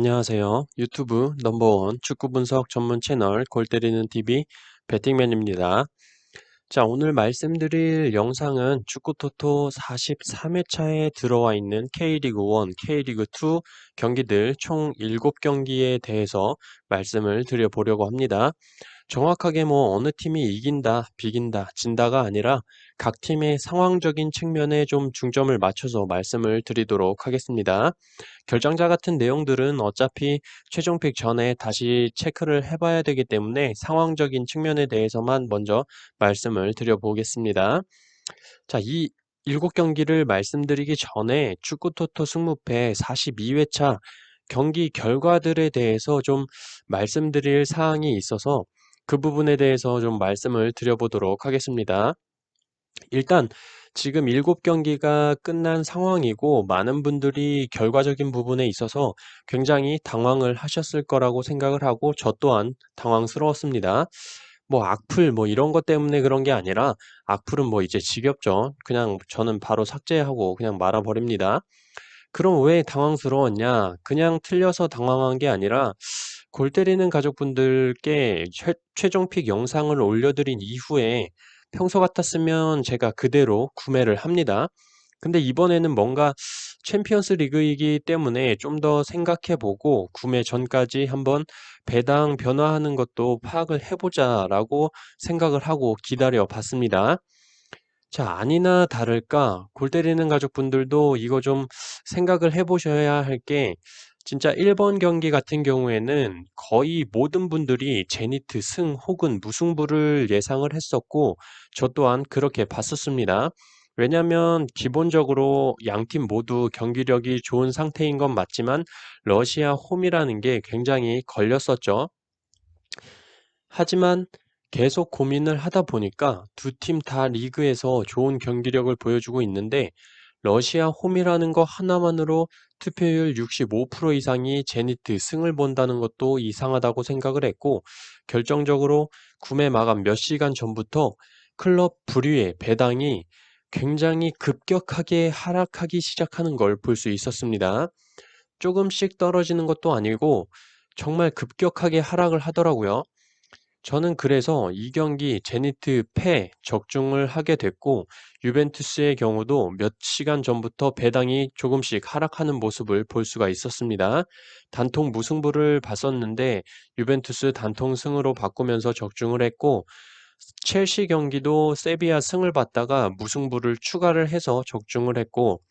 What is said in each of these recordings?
안녕하세요. 유튜브 넘버원 축구 분석 전문 채널 골 때리는 TV 배팅맨입니다. 자, 오늘 말씀드릴 영상은 축구토토 43회차에 들어와 있는 K리그 1, K리그 2 경기들 총 7경기에 대해서 말씀을 드려보려고 합니다. 정확하게 뭐 어느 팀이 이긴다, 비긴다, 진다가 아니라 각 팀의 상황적인 측면에 좀 중점을 맞춰서 말씀을 드리도록 하겠습니다. 결정자 같은 내용들은 어차피 최종픽 전에 다시 체크를 해봐야 되기 때문에 상황적인 측면에 대해서만 먼저 말씀을 드려보겠습니다. 자, 이 7경기를 말씀드리기 전에 축구토토 승무패 42회차 경기 결과들에 대해서 좀 말씀드릴 사항이 있어서 그 부분에 대해서 좀 말씀을 드려보도록 하겠습니다. 일단 지금 7경기가 끝난 상황이고 많은 분들이 결과적인 부분에 있어서 굉장히 당황을 하셨을 거라고 생각을 하고 저 또한 당황스러웠습니다. 뭐 악플 뭐 이런 것 때문에 그런 게 아니라 악플은 뭐 이제 지겹죠. 그냥 저는 바로 삭제하고 그냥 말아버립니다. 그럼 왜 당황스러웠냐? 그냥 틀려서 당황한 게 아니라 골 때리는 가족분들께 최종픽 영상을 올려드린 이후에 평소 같았으면 제가 그대로 구매를 합니다. 근데 이번에는 뭔가 챔피언스 리그이기 때문에 좀 더 생각해보고 구매 전까지 한번 배당 변화하는 것도 파악을 해보자라고 생각을 하고 기다려 봤습니다. 자, 아니나 다를까 골 때리는 가족분들도 이거 좀 생각을 해보셔야 할 게 진짜 1번 경기 같은 경우에는 거의 모든 분들이 제니트 승 혹은 무승부를 예상을 했었고 저 또한 그렇게 봤었습니다. 왜냐면 기본적으로 양팀 모두 경기력이 좋은 상태인 건 맞지만 러시아 홈이라는 게 굉장히 걸렸었죠. 하지만 계속 고민을 하다 보니까 두 팀 다 리그에서 좋은 경기력을 보여주고 있는데 러시아 홈이라는 거 하나만으로 투표율 65% 이상이 제니트 승을 본다는 것도 이상하다고 생각을 했고 결정적으로 구매 마감 몇 시간 전부터 클럽 불위의 배당이 굉장히 급격하게 하락하기 시작하는 걸 볼 수 있었습니다. 조금씩 떨어지는 것도 아니고 정말 급격하게 하락을 하더라고요. 저는 그래서 이 경기 제니트 패 적중을 하게 됐고 유벤투스의 경우도 몇 시간 전부터 배당이 조금씩 하락하는 모습을 볼 수가 있었습니다. 단통 무승부를 봤었는데 유벤투스 단통 승으로 바꾸면서 적중을 했고 첼시 경기도 세비야 승을 봤다가 무승부를 추가를 해서 적중을 했고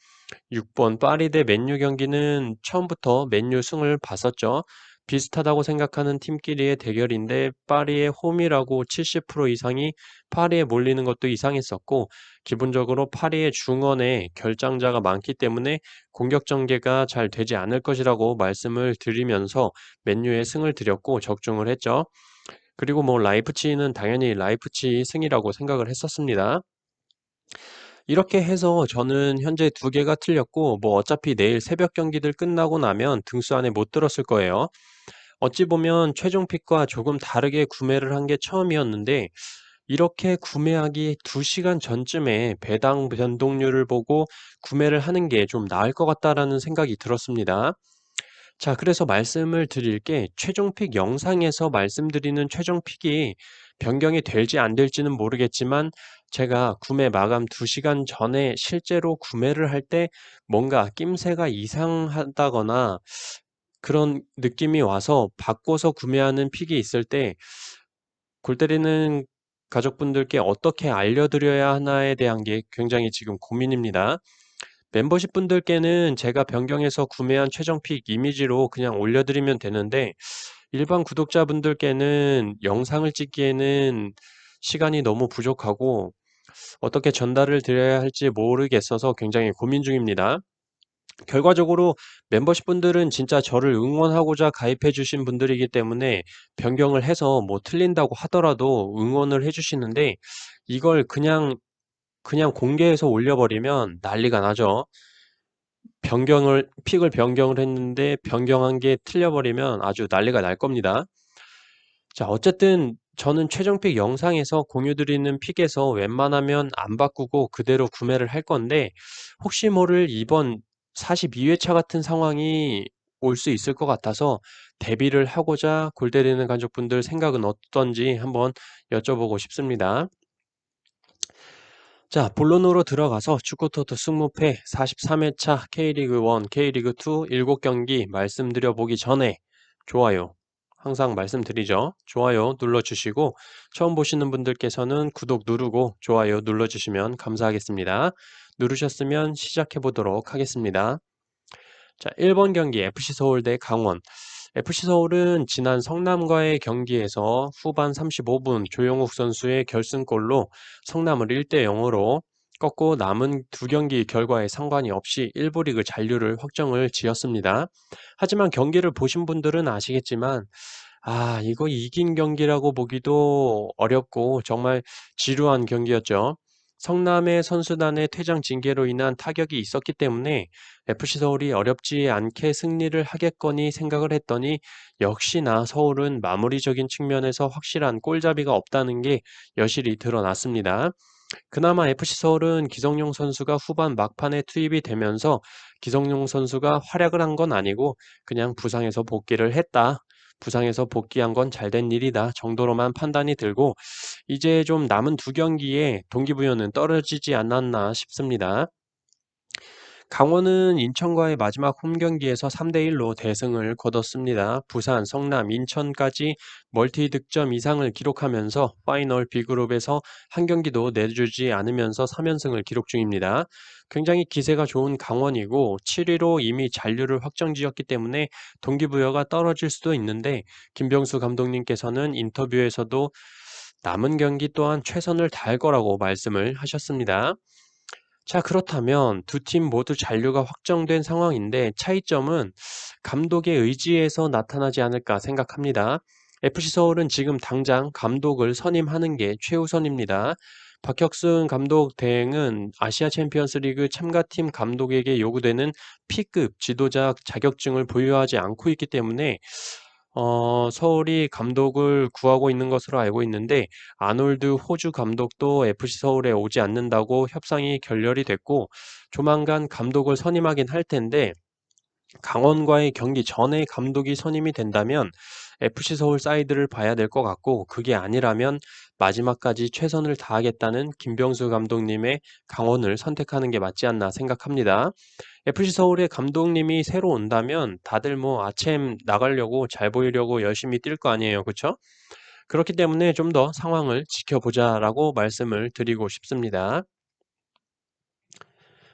6번 파리 대 맨유 경기는 처음부터 맨유 승을 봤었죠. 비슷하다고 생각하는 팀끼리의 대결인데 파리의 홈이라고 70% 이상이 파리에 몰리는 것도 이상했었고 기본적으로 파리의 중원에 결장자가 많기 때문에 공격 전개가 잘 되지 않을 것이라고 말씀을 드리면서 맨유의 승을 드렸고 적중을 했죠. 그리고 뭐 라이프치히는 당연히 라이프치히 승이라고 생각을 했었습니다. 이렇게 해서 저는 현재 두 개가 틀렸고 뭐 어차피 내일 새벽 경기들 끝나고 나면 등수 안에 못 들었을 거예요. 어찌 보면 최종 픽과 조금 다르게 구매를 한 게 처음이었는데 이렇게 구매하기 2시간 전쯤에 배당 변동률을 보고 구매를 하는 게 좀 나을 것 같다라는 생각이 들었습니다. 자, 그래서 말씀을 드릴 게 최종 픽 영상에서 말씀드리는 최종 픽이 변경이 될지 안 될지는 모르겠지만 제가 구매 마감 2시간 전에 실제로 구매를 할 때 뭔가 낌새가 이상하다거나 그런 느낌이 와서 바꿔서 구매하는 픽이 있을 때 골 때리는 가족분들께 어떻게 알려드려야 하나에 대한 게 굉장히 지금 고민입니다. 멤버십 분들께는 제가 변경해서 구매한 최종 픽 이미지로 그냥 올려드리면 되는데 일반 구독자분들께는 영상을 찍기에는 시간이 너무 부족하고 어떻게 전달을 드려야 할지 모르겠어서 굉장히 고민 중입니다. 결과적으로 멤버십 분들은 진짜 저를 응원하고자 가입해 주신 분들이기 때문에 변경을 해서 뭐 틀린다고 하더라도 응원을 해 주시는데 이걸 그냥 공개해서 올려버리면 난리가 나죠. 픽을 변경을 했는데 변경한 게 틀려버리면 아주 난리가 날 겁니다. 자, 어쨌든 저는 최종픽 영상에서 공유드리는 픽에서 웬만하면 안 바꾸고 그대로 구매를 할 건데 혹시 모를 이번 42회차 같은 상황이 올 수 있을 것 같아서 대비를 하고자 골 때리는 가족분들 생각은 어떤지 한번 여쭤보고 싶습니다. 자, 본론으로 들어가서 축구토토 승무패 43회차 K리그 1, K리그 2 7경기 말씀드려 보기 전에 좋아요. 항상 말씀드리죠. 좋아요 눌러주시고 처음 보시는 분들께서는 구독 누르고 좋아요 눌러주시면 감사하겠습니다. 누르셨으면 시작해 보도록 하겠습니다. 자, 1번 경기 FC 서울 대 강원. FC서울은 지난 성남과의 경기에서 후반 35분 조영욱 선수의 결승골로 성남을 1대 0으로 꺾고 남은 두 경기 결과에 상관이 없이 1부 리그 잔류를 확정을 지었습니다. 하지만 경기를 보신 분들은 아시겠지만 이거 이긴 경기라고 보기도 어렵고 정말 지루한 경기였죠. 성남의 선수단의 퇴장 징계로 인한 타격이 있었기 때문에 FC서울이 어렵지 않게 승리를 하겠거니 생각을 했더니 역시나 서울은 마무리적인 측면에서 확실한 골잡이가 없다는 게 여실히 드러났습니다. 그나마 FC서울은 기성용 선수가 후반 막판에 투입이 되면서 기성용 선수가 활약을 한 건 아니고 그냥 부상에서 복귀를 했다. 부상에서 복귀한 건 잘된 일이다 정도로만 판단이 들고 이제 좀 남은 두 경기에 동기부여는 떨어지지 않았나 싶습니다. 강원은 인천과의 마지막 홈경기에서 3대1로 대승을 거뒀습니다. 부산, 성남, 인천까지 멀티 득점 이상을 기록하면서 파이널 B그룹에서 한 경기도 내주지 않으면서 3연승을 기록 중입니다. 굉장히 기세가 좋은 강원이고 7위로 이미 잔류를 확정지었기 때문에 동기부여가 떨어질 수도 있는데 김병수 감독님께서는 인터뷰에서도 남은 경기 또한 최선을 다할 거라고 말씀을 하셨습니다. 자, 그렇다면 두 팀 모두 잔류가 확정된 상황인데 차이점은 감독의 의지에서 나타나지 않을까 생각합니다. FC서울은 지금 당장 감독을 선임하는 게 최우선입니다. 박혁승 감독 대행은 아시아 챔피언스 리그 참가팀 감독에게 요구되는 P급 지도자 자격증을 보유하지 않고 있기 때문에 서울이 감독을 구하고 있는 것으로 알고 있는데 아놀드 호주 감독도 FC 서울에 오지 않는다고 협상이 결렬이 됐고 조만간 감독을 선임하긴 할 텐데 강원과의 경기 전에 감독이 선임이 된다면 FC 서울 사이드를 봐야 될 것 같고 그게 아니라면 마지막까지 최선을 다하겠다는 김병수 감독님의 강원을 선택하는 게 맞지 않나 생각합니다. FC 서울의 감독님이 새로 온다면 다들 뭐 아침 나가려고 잘 보이려고 열심히 뛸 거 아니에요. 그렇죠? 그렇기 때문에 좀 더 상황을 지켜보자라고 말씀을 드리고 싶습니다.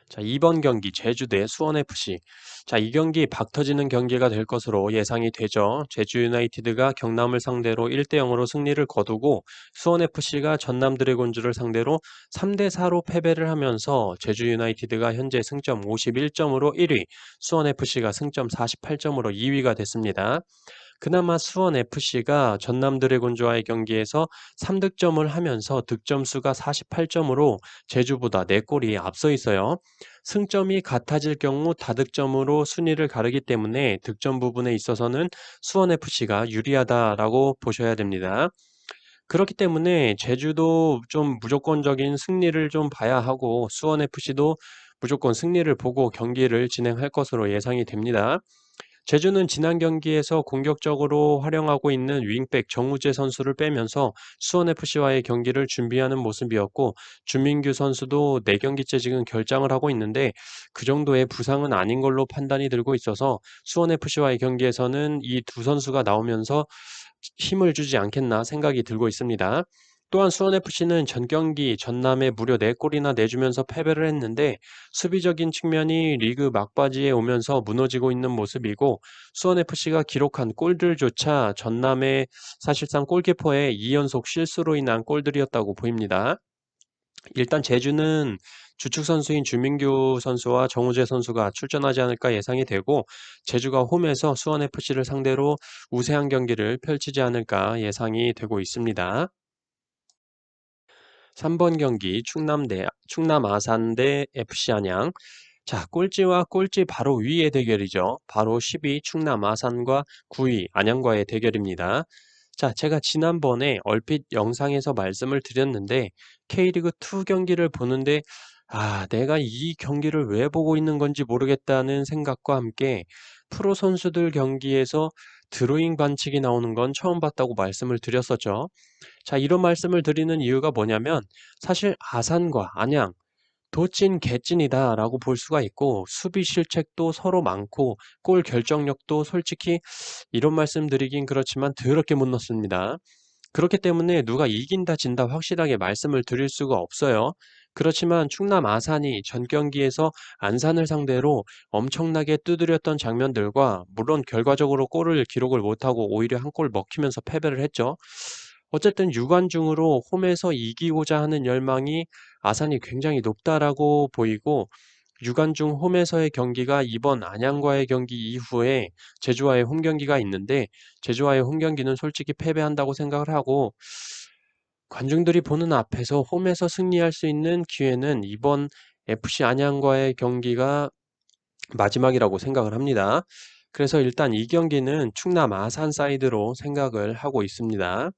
자, 2번 경기 제주 대 수원FC. 자, 이 경기 박 터지는 경기가 될 것으로 예상이 되죠. 제주 유나이티드가 경남을 상대로 1대 0으로 승리를 거두고 수원FC가 전남 드래곤즈를 상대로 3대 4로 패배를 하면서 제주 유나이티드가 현재 승점 51점으로 1위, 수원FC가 승점 48점으로 2위가 됐습니다. 그나마 수원FC가 전남 드래곤즈와의 경기에서 3득점을 하면서 득점 수가 48점으로 제주보다 4골이 앞서 있어요. 승점이 같아질 경우 다득점으로 순위를 가르기 때문에 득점 부분에 있어서는 수원FC가 유리하다라고 보셔야 됩니다. 그렇기 때문에 제주도 좀 무조건적인 승리를 좀 봐야 하고 수원FC도 무조건 승리를 보고 경기를 진행할 것으로 예상이 됩니다. 제주는 지난 경기에서 공격적으로 활용하고 있는 윙백 정우재 선수를 빼면서 수원FC와의 경기를 준비하는 모습이었고 주민규 선수도 4경기째 지금 결장을 하고 있는데 그 정도의 부상은 아닌 걸로 판단이 들고 있어서 수원FC와의 경기에서는 이 두 선수가 나오면서 힘을 주지 않겠나 생각이 들고 있습니다. 또한 수원FC는 전 경기 전남에 무려 4골이나 내주면서 패배를 했는데 수비적인 측면이 리그 막바지에 오면서 무너지고 있는 모습이고 수원FC가 기록한 골들조차 전남의 사실상 골키퍼의 2연속 실수로 인한 골들이었다고 보입니다. 일단 제주는 주축 선수인 주민규 선수와 정우재 선수가 출전하지 않을까 예상이 되고 제주가 홈에서 수원FC를 상대로 우세한 경기를 펼치지 않을까 예상이 되고 있습니다. 3번 경기 충남 아산 대 FC 안양. 자, 꼴찌와 꼴찌 바로 위의 대결이죠. 바로 10위 충남 아산과 9위 안양과의 대결입니다. 자, 제가 지난번에 얼핏 영상에서 말씀을 드렸는데 K리그2 경기를 보는데 내가 이 경기를 왜 보고 있는 건지 모르겠다는 생각과 함께 프로 선수들 경기에서 드로잉 반칙이 나오는 건 처음 봤다고 말씀을 드렸었죠. 자, 이런 말씀을 드리는 이유가 뭐냐면 사실 아산과 안양 도찐 개찐이다라고 볼 수가 있고 수비 실책도 서로 많고 골 결정력도 솔직히 이런 말씀 드리긴 그렇지만 더럽게 못 넣습니다. 그렇기 때문에 누가 이긴다 진다 확실하게 말씀을 드릴 수가 없어요. 그렇지만 충남 아산이 전 경기에서 안산을 상대로 엄청나게 두드렸던 장면들과 물론 결과적으로 골을 기록을 못하고 오히려 한 골 먹히면서 패배를 했죠. 어쨌든 유관중으로 홈에서 이기고자 하는 열망이 아산이 굉장히 높다라고 보이고 유관중 홈에서의 경기가 이번 안양과의 경기 이후에 제주와의 홈 경기가 있는데 제주와의 홈 경기는 솔직히 패배한다고 생각을 하고 관중들이 보는 앞에서 홈에서 승리할 수 있는 기회는 이번 FC 안양과의 경기가 마지막이라고 생각을 합니다. 그래서 일단 이 경기는 충남 아산 사이드로 생각을 하고 있습니다.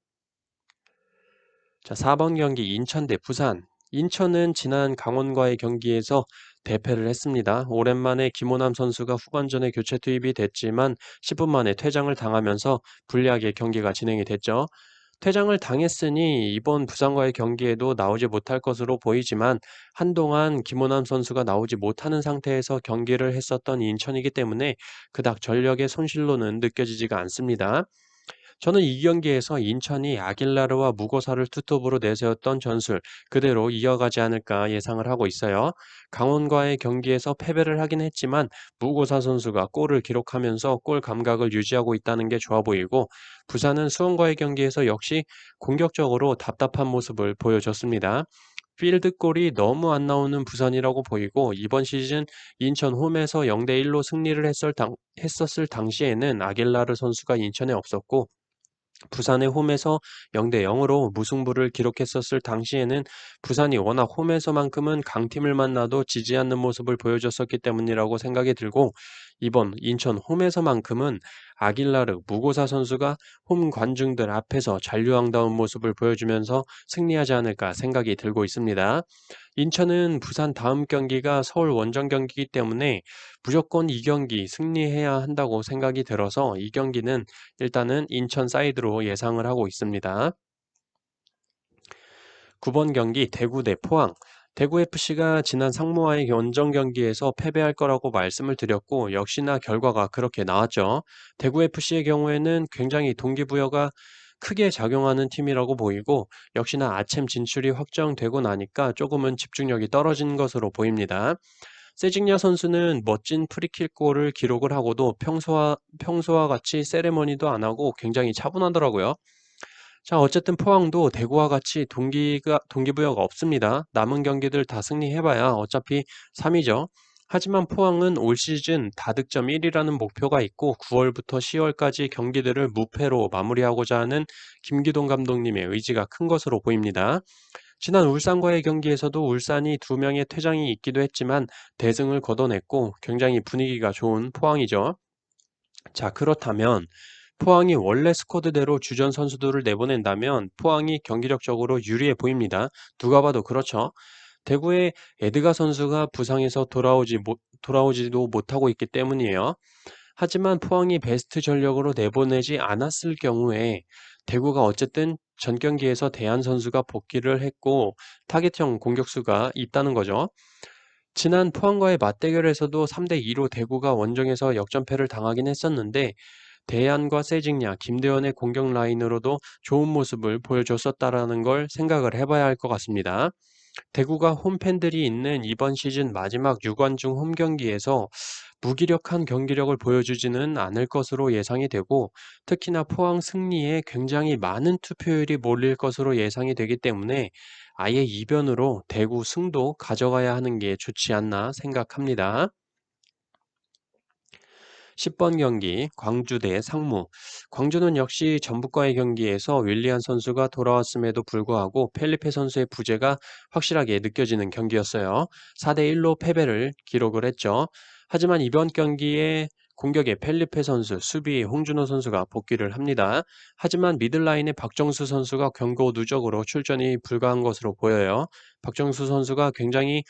자, 4번 경기 인천 대 부산. 인천은 지난 강원과의 경기에서 대패를 했습니다. 오랜만에 김호남 선수가 후반전에 교체 투입이 됐지만 10분 만에 퇴장을 당하면서 불리하게 경기가 진행이 됐죠. 퇴장을 당했으니 이번 부산과의 경기에도 나오지 못할 것으로 보이지만 한동안 김호남 선수가 나오지 못하는 상태에서 경기를 했었던 인천이기 때문에 그닥 전력의 손실로는 느껴지지가 않습니다. 저는 이 경기에서 인천이 아길라르와 무고사를 투톱으로 내세웠던 전술 그대로 이어가지 않을까 예상을 하고 있어요. 강원과의 경기에서 패배를 하긴 했지만 무고사 선수가 골을 기록하면서 골 감각을 유지하고 있다는 게 좋아 보이고 부산은 수원과의 경기에서 역시 공격적으로 답답한 모습을 보여줬습니다. 필드골이 너무 안 나오는 부산이라고 보이고 이번 시즌 인천 홈에서 0대1로 승리를 했었을 당시에는 아길라르 선수가 인천에 없었고 부산의 홈에서 0대0으로 무승부를 기록했었을 당시에는 부산이 워낙 홈에서만큼은 강팀을 만나도 지지 않는 모습을 보여줬었기 때문이라고 생각이 들고 이번 인천 홈에서만큼은 아길라르 무고사 선수가 홈 관중들 앞에서 잔류왕다운 모습을 보여주면서 승리하지 않을까 생각이 들고 있습니다. 인천은 부산 다음 경기가 서울 원정 경기이기 때문에 무조건 이 경기 승리해야 한다고 생각이 들어서 이 경기는 일단은 인천 사이드로 예상을 하고 있습니다. 9번 경기 대구 대 포항. 대구FC가 지난 상무와의 원정 경기에서 패배할 거라고 말씀을 드렸고 역시나 결과가 그렇게 나왔죠. 대구FC의 경우에는 굉장히 동기부여가 크게 작용하는 팀이라고 보이고 역시나 아챔 진출이 확정되고 나니까 조금은 집중력이 떨어진 것으로 보입니다. 세징야 선수는 멋진 프리킥골을 기록을 하고도 평소와 같이 세레머니도 안 하고 굉장히 차분하더라고요. 자, 어쨌든 포항도 대구와 같이 동기부여가 없습니다. 남은 경기들 다 승리해봐야 어차피 3위죠. 하지만 포항은 올 시즌 다득점 1위라는 목표가 있고 9월부터 10월까지 경기들을 무패로 마무리하고자 하는 김기동 감독님의 의지가 큰 것으로 보입니다. 지난 울산과의 경기에서도 울산이 2명의 퇴장이 있기도 했지만 대승을 거둬냈고 굉장히 분위기가 좋은 포항이죠. 자, 그렇다면 포항이 원래 스쿼드대로 주전 선수들을 내보낸다면 포항이 경기력적으로 유리해 보입니다. 누가 봐도 그렇죠. 대구의 에드가 선수가 부상에서 돌아오지도 못하고 있기 때문이에요. 하지만 포항이 베스트 전력으로 내보내지 않았을 경우에 대구가 어쨌든 전 경기에서 대한 선수가 복귀를 했고 타겟형 공격수가 있다는 거죠. 지난 포항과의 맞대결에서도 3대2로 대구가 원정에서 역전패를 당하긴 했었는데 대안과 세징야, 김대현의 공격 라인으로도 좋은 모습을 보여줬었다라는 걸 생각을 해봐야 할 것 같습니다. 대구가 홈팬들이 있는 이번 시즌 마지막 유관중 홈 경기에서 무기력한 경기력을 보여주지는 않을 것으로 예상이 되고 특히나 포항 승리에 굉장히 많은 투표율이 몰릴 것으로 예상이 되기 때문에 아예 이변으로 대구 승도 가져가야 하는 게 좋지 않나 생각합니다. 10번 경기 광주 대 상무. 광주는 역시 전북과의 경기에서 윌리안 선수가 돌아왔음에도 불구하고 펠리페 선수의 부재가 확실하게 느껴지는 경기였어요. 4대1로 패배를 기록을 했죠. 하지만 이번 경기에 공격에 펠리페 선수, 수비에 홍준호 선수가 복귀를 합니다. 하지만 미들라인의 박정수 선수가 경고 누적으로 출전이 불가한 것으로 보여요. 박정수 선수가 굉장히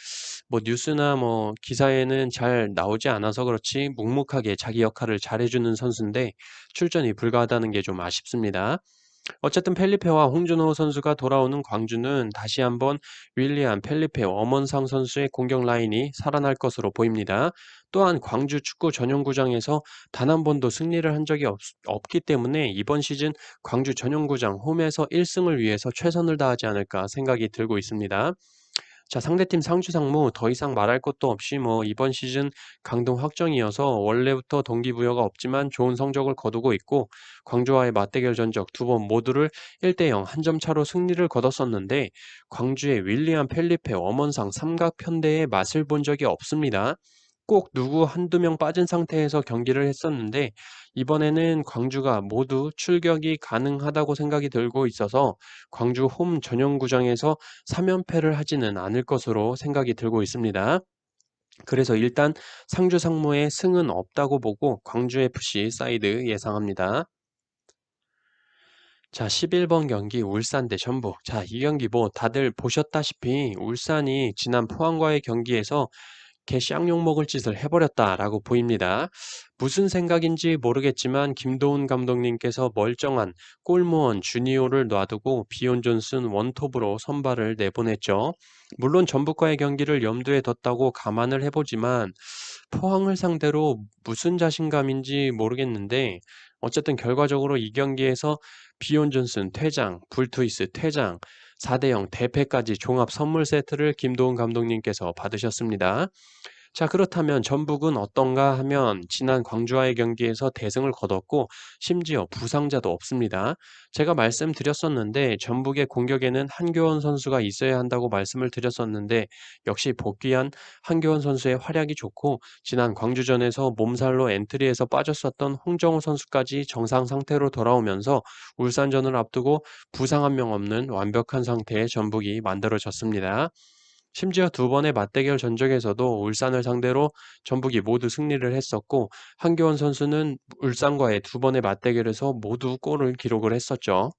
뉴스나 기사에는 잘 나오지 않아서 그렇지 묵묵하게 자기 역할을 잘해주는 선수인데 출전이 불가하다는 게 좀 아쉽습니다. 어쨌든 펠리페와 홍준호 선수가 돌아오는 광주는 다시 한번 윌리안, 펠리페, 엄원상 선수의 공격 라인이 살아날 것으로 보입니다. 또한 광주 축구 전용구장에서 단 한 번도 승리를 한 적이 없기 때문에 이번 시즌 광주 전용구장 홈에서 1승을 위해서 최선을 다하지 않을까 생각이 들고 있습니다. 자, 상대팀 상주 상무 더 이상 말할 것도 없이 이번 시즌 강등 확정이어서 원래부터 동기부여가 없지만 좋은 성적을 거두고 있고 광주와의 맞대결 전적 두 번 모두를 1대0 한 점 차로 승리를 거뒀었는데 광주의 윌리안 펠리페 엄원상 삼각편대의 맛을 본 적이 없습니다. 꼭 누구 한두 명 빠진 상태에서 경기를 했었는데 이번에는 광주가 모두 출격이 가능하다고 생각이 들고 있어서 광주 홈 전용구장에서 3연패를 하지는 않을 것으로 생각이 들고 있습니다. 그래서 일단 상주 상무의 승은 없다고 보고 광주 FC 사이드 예상합니다. 자, 11번 경기 울산 대 전북. 자, 이 경기 다들 보셨다시피 울산이 지난 포항과의 경기에서 개 쌍욕 먹을 짓을 해버렸다라고 보입니다. 무슨 생각인지 모르겠지만 김도훈 감독님께서 멀쩡한 골무원 주니오를 놔두고 비온 존슨 원톱으로 선발을 내보냈죠. 물론 전북과의 경기를 염두에 뒀다고 감안을 해보지만 포항을 상대로 무슨 자신감인지 모르겠는데 어쨌든 결과적으로 이 경기에서 비온 존슨 퇴장, 불투이스 퇴장, 4대0 대패까지 종합 선물 세트를 김도훈 감독님께서 받으셨습니다. 자, 그렇다면 전북은 어떤가 하면 지난 광주와의 경기에서 대승을 거뒀고 심지어 부상자도 없습니다. 제가 말씀드렸었는데 전북의 공격에는 한교원 선수가 있어야 한다고 말씀을 드렸었는데 역시 복귀한 한교원 선수의 활약이 좋고 지난 광주전에서 몸살로 엔트리에서 빠졌었던 홍정호 선수까지 정상 상태로 돌아오면서 울산전을 앞두고 부상 한 명 없는 완벽한 상태의 전북이 만들어졌습니다. 심지어 두 번의 맞대결 전적에서도 울산을 상대로 전북이 모두 승리를 했었고 한교원 선수는 울산과의 두 번의 맞대결에서 모두 골을 기록을 했었죠.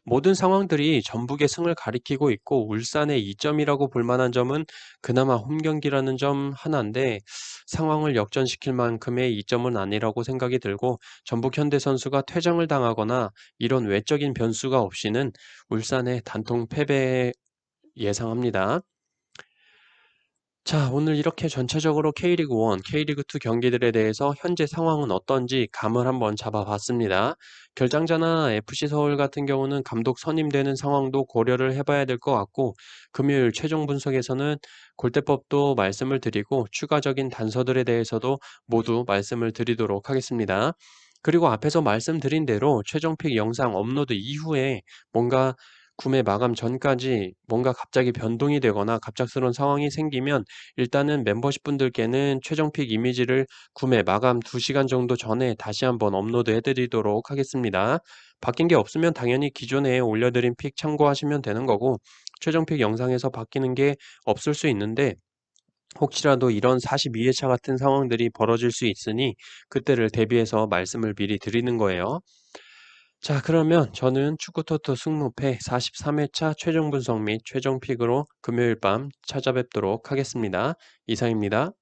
모든 상황들이 전북의 승을 가리키고 있고 울산의 이점이라고 볼 만한 점은 그나마 홈 경기라는 점 하나인데 상황을 역전시킬 만큼의 이점은 아니라고 생각이 들고 전북 현대 선수가 퇴장을 당하거나 이런 외적인 변수가 없이는 울산의 단통 패배 예상합니다. 자, 오늘 이렇게 전체적으로 K리그 1, K리그 2 경기들에 대해서 현재 상황은 어떤지 감을 한번 잡아봤습니다. 결장자나 FC 서울 같은 경우는 감독 선임되는 상황도 고려를 해봐야 될 것 같고, 금요일 최종 분석에서는 골대법도 말씀을 드리고, 추가적인 단서들에 대해서도 모두 말씀을 드리도록 하겠습니다. 그리고 앞에서 말씀드린 대로 최종픽 영상 업로드 이후에 뭔가 구매 마감 전까지 뭔가 갑자기 변동이 되거나 갑작스러운 상황이 생기면 일단은 멤버십 분들께는 최종픽 이미지를 구매 마감 2시간 정도 전에 다시 한번 업로드 해드리도록 하겠습니다. 바뀐 게 없으면 당연히 기존에 올려드린 픽 참고하시면 되는 거고 최종픽 영상에서 바뀌는 게 없을 수 있는데 혹시라도 이런 42회차 같은 상황들이 벌어질 수 있으니 그때를 대비해서 말씀을 미리 드리는 거예요. 자, 그러면 저는 축구토토 승무패 43회차 최종 분석 및 최종 픽으로 금요일 밤 찾아뵙도록 하겠습니다. 이상입니다.